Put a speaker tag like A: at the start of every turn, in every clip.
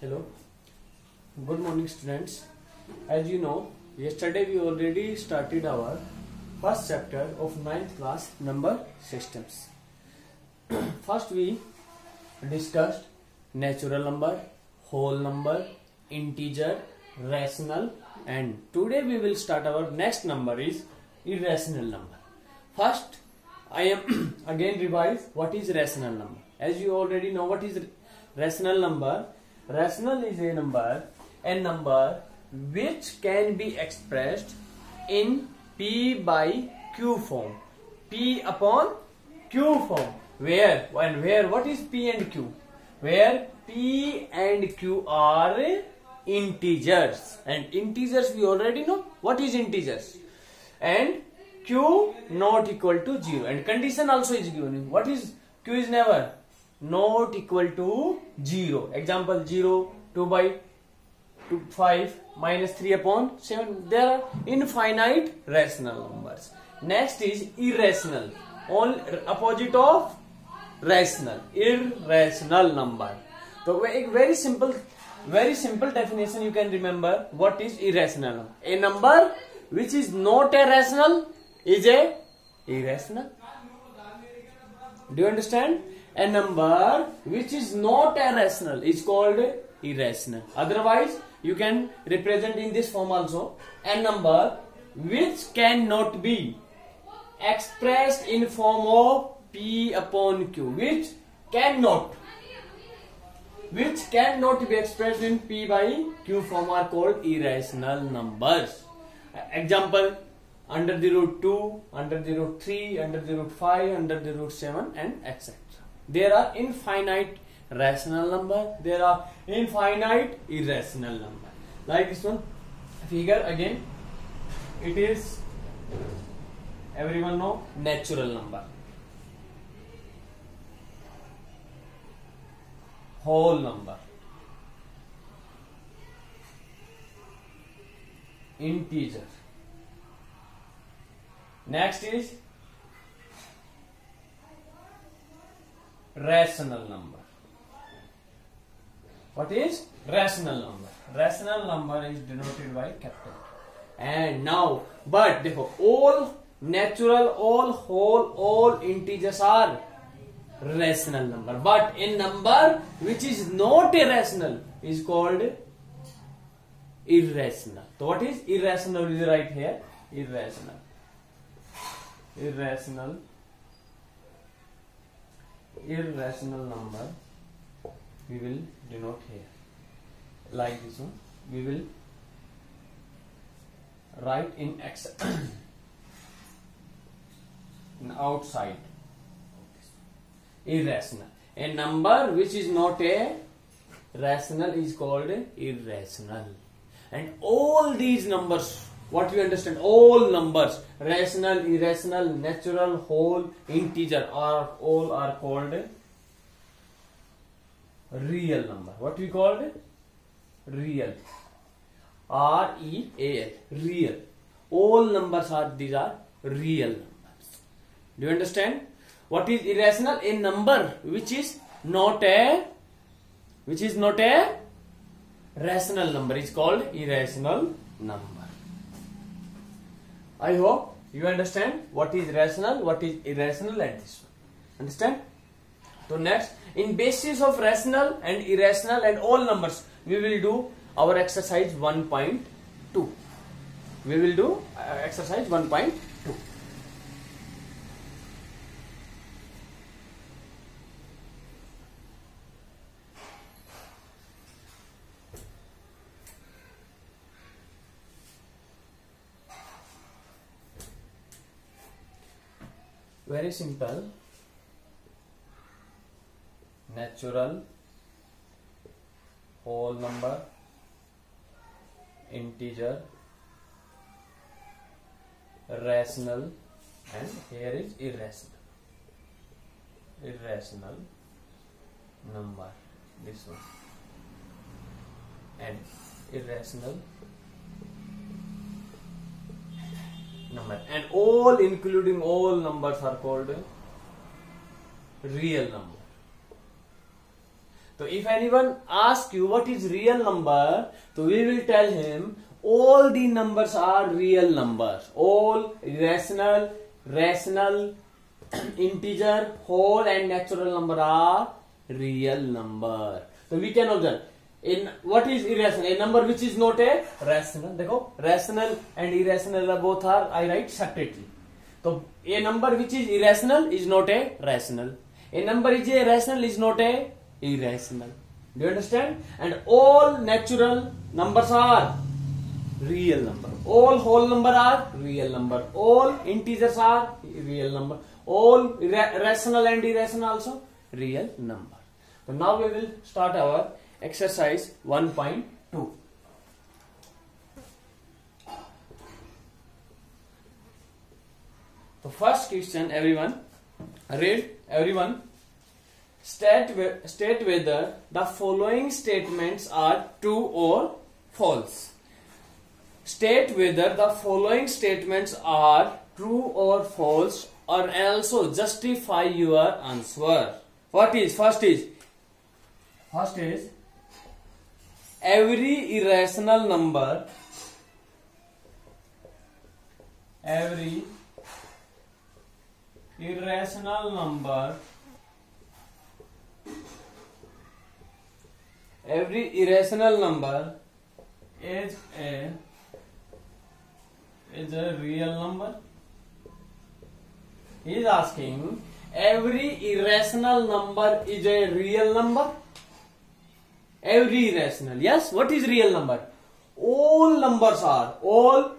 A: Hello, good morning students. As you know, yesterday we already started our first chapter of 9th class number systems. First we discussed natural number, whole number, integer, rational, and today we will start our next number is irrational number. First I am again revise what is rational number. As you already know what is rational number. Rational is a number which can be expressed in P by Q form. P upon Q form. Where what is P and Q? Where P and Q are integers, and integers we already know what is integers, and Q not equal to 0, and condition also is given. What is Q is never not equal to 0. Example 0, 2 by 2, 5, minus 3 upon 7. There are infinite rational numbers. Next is irrational. All opposite of rational. Irrational number. So a very simple definition you can remember. What is irrational? A number which is not a rational is a irrational. Do you understand? A number which is not a rational is called irrational. Otherwise, you can represent in this form also. A number which cannot be expressed in form of P upon Q. Which cannot be expressed in P by Q form are called irrational numbers. Example, under the root 2, under the root 3, under the root 5, under the root 7, and etc. There are infinite rational number. There are infinite irrational number. Like this one figure again. It is, everyone know, natural number. Whole number. Integer. Next is rational number. What is rational number? Rational number is denoted by capital. And now, but all natural, all whole, all integers are rational number. But a number which is not irrational is called irrational. So what is irrational? Is right here. Irrational. Irrational number we will denote here like this one. We will write in X outside. Irrational. A number which is not a rational is called irrational. And all these numbers, what we understand, all numbers, rational, irrational, natural, whole, integer, all are called real number. What we called real. R-E-A-L. Real. All numbers are, these are real numbers. Do you understand? What is irrational? A number which is not a rational number is called irrational number. I hope you understand what is rational, what is irrational, and this one. Understand? So next, in basis of rational and irrational and all numbers, we will do our exercise 1.2. We will do exercise 1.2. Very simple. Natural, whole number, integer, rational, and here is irrational. Irrational number, this one, and irrational number, and all including all numbers are called real number. So if anyone asks you what is real number, so we will tell him all the numbers are real numbers. All rational, integer, whole and natural number are real number. So we can observe in what is irrational, a number which is not a rational. देखो rational and irrational both are I write separately. So a number which is irrational is not a rational. A number is a rational is not a irrational. Do you understand? And all natural numbers are real number. All whole number are real number. All integers are real number. All rational and irrational also real number. So now we will start our exercise 1.2. So first question, everyone read. Everyone state whether the following statements are true or false. State whether the following statements are true or false, or also justify your answer. What is first is every irrational number is a real number. He is asking every irrational number is a real number. Every irrational, yes. What is real number? All numbers are all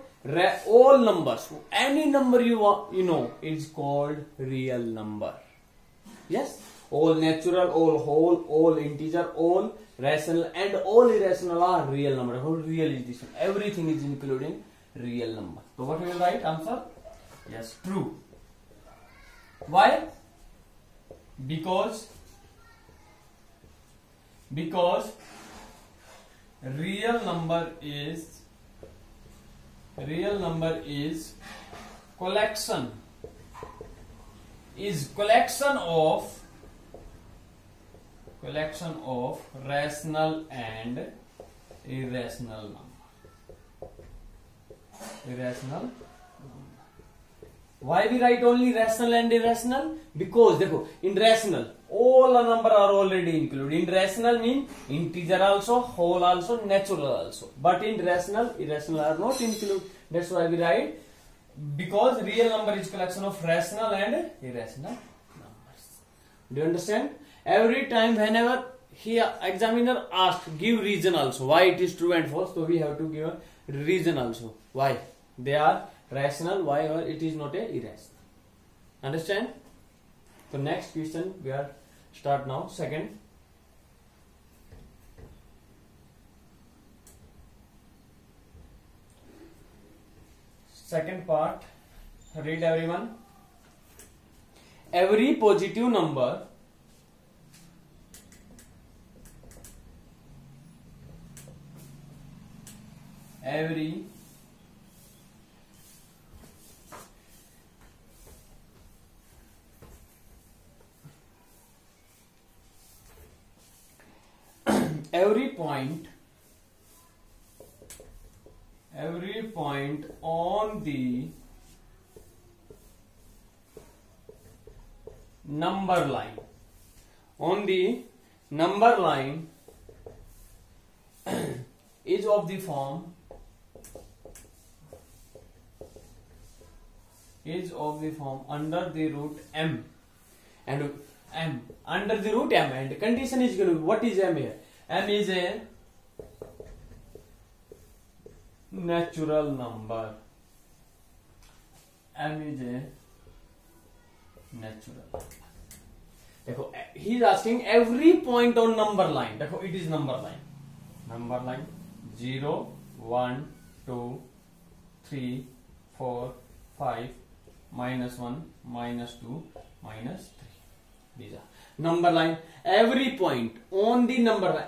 A: numbers. Any number you know is called real number. Yes. All natural, all whole, all integer, all rational and all irrational are real number. How real is this? Everything is including real number. So what we will write? Answer? Yes, true. Why? Because real number is collection of rational and irrational number. Why we write only rational and irrational? Because देखो, in rational all a number are already included. In rational mean integer also, whole also, natural also. But in rational, irrational are not included. That's why we write because real number is collection of rational and irrational numbers. Do you understand? Every time whenever examiner asks, give reason also why it is true and false. So we have to give a reason also why they are rational, why it is not a irrational. Understand? So next question we are start now. Second part. Read everyone. Every positive number every point on the number line is of the form under the root m and under the root m, and condition is given. What is m here? M is a natural number. M is a natural number. देखो, he is asking every point on number line. देखो, it is number line 0, 1, 2, 3, 4, 5, -1, -2, -3. These are number line. Every point on the number line,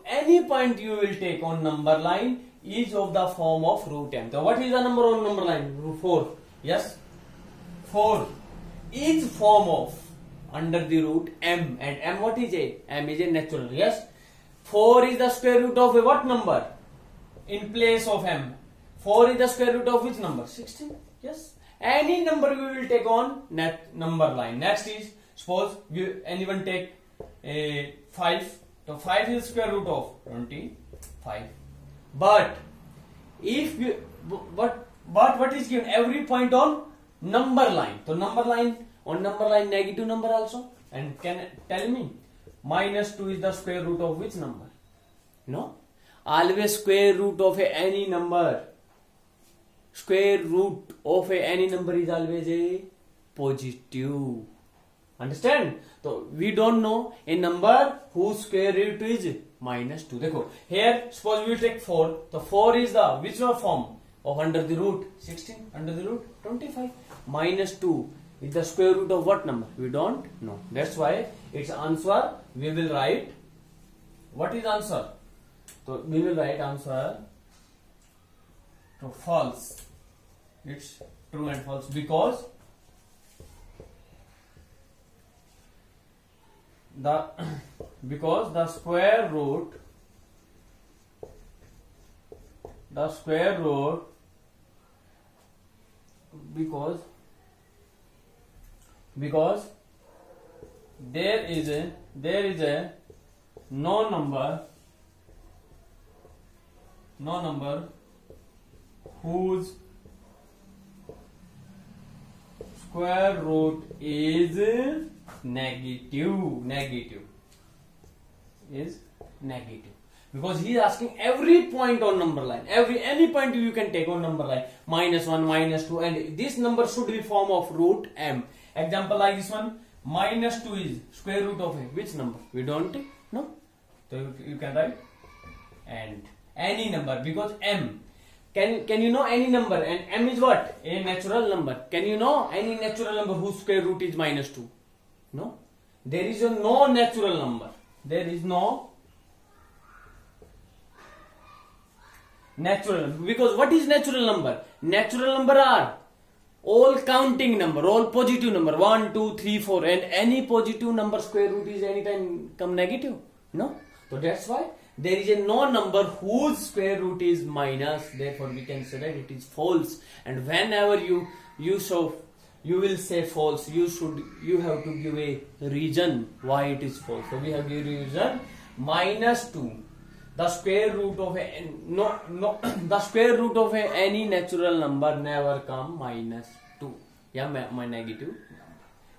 A: any point you will take on number line is of the form of root m. So what is the number on number line? 4. Yes, 4 is form of under the root m, and m what is a? M is a natural. Yes. 4 is the square root of a what number? In place of m, 4 is the square root of which number? 16. Yes. Any number we will take on number line. Next is, suppose anyone take a 5. So 5 is square root of 25. But if you what is given? Every point on number line. So number line, on number line negative number also. And can tell me, minus 2 is the square root of which number? No. Always square root of any number. Square root of any number is always a positive. Understand? So we don't know a number whose square root is minus 2. Dekho, here suppose we will take 4. So 4 is the which form of under the root? 16 under the root 25. Minus 2 is the square root of what number? We don't know. That's why its answer we will write. What is answer? So we will write answer to false. It's true and false because the square root because there is a no number whose square root is negative because he is asking every point on number line, any point you can take on number line, minus 1, minus 2, and this number should be form of root m. Example like this one, minus 2 is square root of a which number? We don't know. So you can write and any number because m. Can you know any number? And m is what? A natural number. Can you know any natural number whose square root is minus 2? No. There is no natural number. There is no natural number. Because what is natural number? Natural number are all counting number, all positive number. 1, 2, 3, 4. And any positive number square root is anytime come negative. No. So that's why there is a no number whose square root is minus. Therefore we can say that it is false. And whenever you will say false, you have to give a reason why it is false. So we have given reason minus 2. The square root of the square root of any natural number never come minus 2. Yeah, my negative.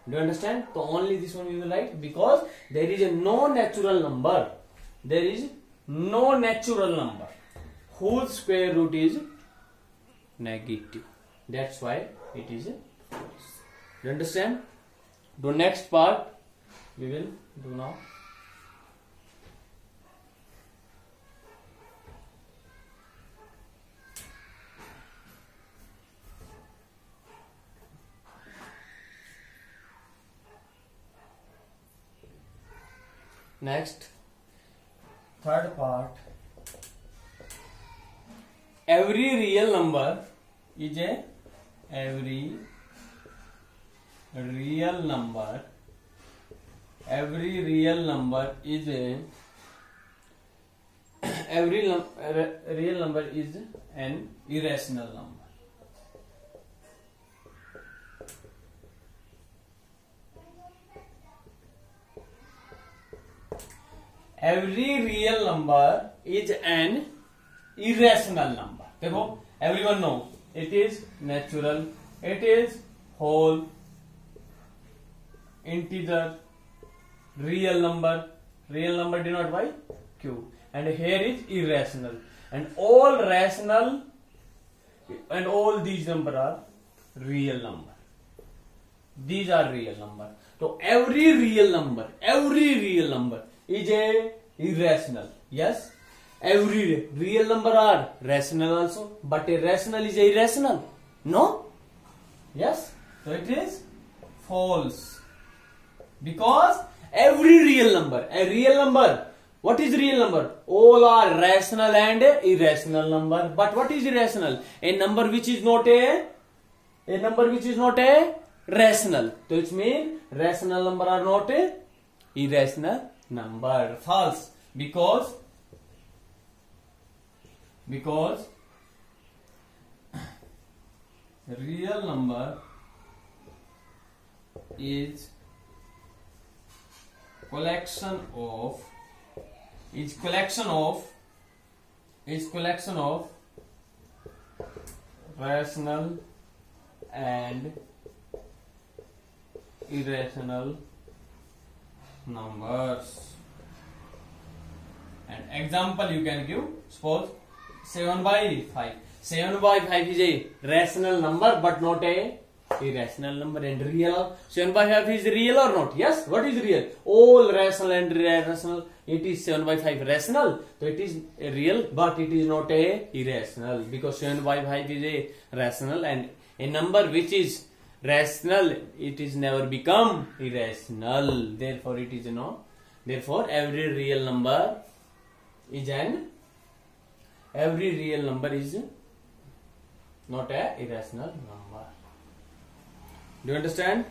A: Do you understand? So only this one we will write because there is a no natural number. There is no natural number whose square root is negative. That's why it is false. Do you understand? The next part we will do now. Next, third part. Every real number is a every real number is an irrational number. Every real number is an irrational number. देखो, everyone know it is natural, it is whole, integer, real number denoted by q, and here is irrational, and all rational and all these number are real number. These are real number. So every real number is a irrational. Yes, every real number are rational also, but a rational is a irrational. No? Yes. So it is false because every real number, what is real number? All are rational and irrational number. But what is irrational? A number which is not a rational. So it means rational number are not a irrational number. False. Because real number is collection of rational and irrational numbers. And example you can give, suppose 7/5. 7/5 is a rational number but not a irrational number. And real 7/5 is real or not? Yes. What is real? All rational and irrational. It is 7/5 rational, so it is a real, but it is not a irrational, because 7/5 is a rational, and a number which is rational, it is never become irrational. Therefore, it is Therefore, every real number is not a irrational number. Do you understand?